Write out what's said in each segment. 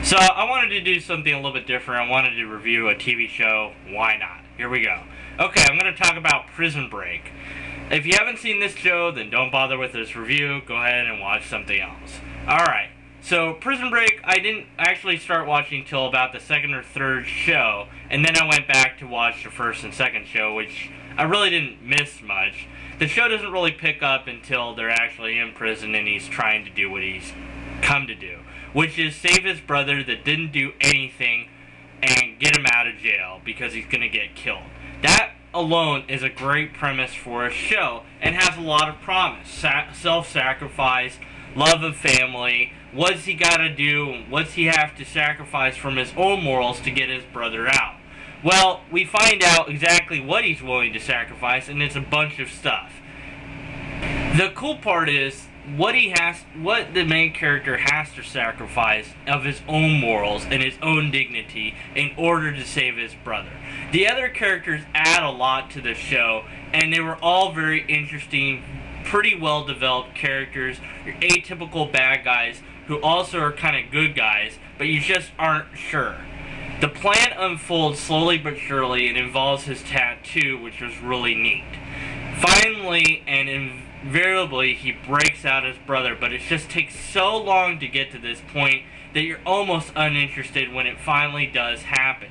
So I wanted to do something a little bit different. I wanted to review a TV show. Why not? Here we go. Okay, I'm going to talk about Prison Break. If you haven't seen this show, then don't bother with this review. Go ahead and watch something else. Alright, so Prison Break, I didn't actually start watching till about the second or third show, and then I went back to watch the first and second show, which I really didn't miss much. The show doesn't really pick up until they're actually in prison and he's trying to do what he's come to do, which is save his brother that didn't do anything and get him out of jail because he's going to get killed. That alone is a great premise for a show and has a lot of promise. Self-sacrifice, love of family, what's he got to do, what's he have to sacrifice from his own morals to get his brother out. Well, we find out exactly what he's willing to sacrifice, and it's a bunch of stuff. The cool part is what the main character has to sacrifice of his own morals and his own dignity in order to save his brother. The other characters add a lot to the show, and they were all very interesting, pretty well developed characters. Your atypical bad guys who also are kind of good guys, but you just aren't sure. The plan unfolds slowly but surely and involves his tattoo, which was really neat. Finally and invariably, he breaks out his brother, but it just takes so long to get to this point that you're almost uninterested when it finally does happen.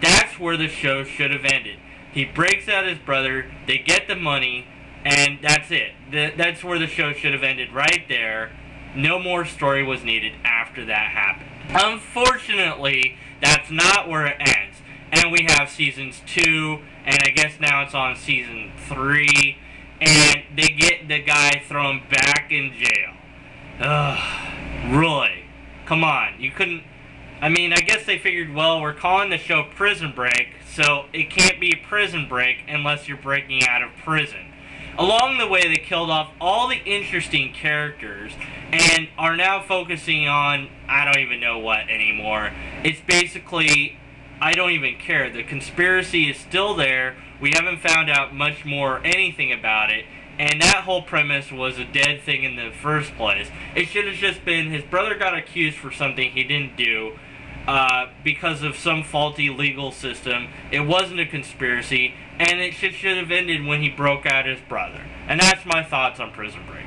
That's where the show should have ended. He breaks out his brother, they get the money, and that's it. That's where the show should have ended, right there. No more story was needed after that happened. Unfortunately, that's not where it ends. And we have seasons 2, and I guess now it's on season 3, and they get the guy thrown back in jail. Ugh, really? Come on, you couldn't... I mean, I guess they figured, well, we're calling the show Prison Break, so it can't be Prison Break unless you're breaking out of prison. Along the way, they killed off all the interesting characters and are now focusing on, I don't even know what anymore. It's basically, I don't even care. The conspiracy is still there. We haven't found out much more or anything about it. And that whole premise was a dead thing in the first place. It should have just been his brother got accused for something he didn't do because of some faulty legal system. It wasn't a conspiracy, and it should have ended when he broke out his brother. And that's my thoughts on Prison Break.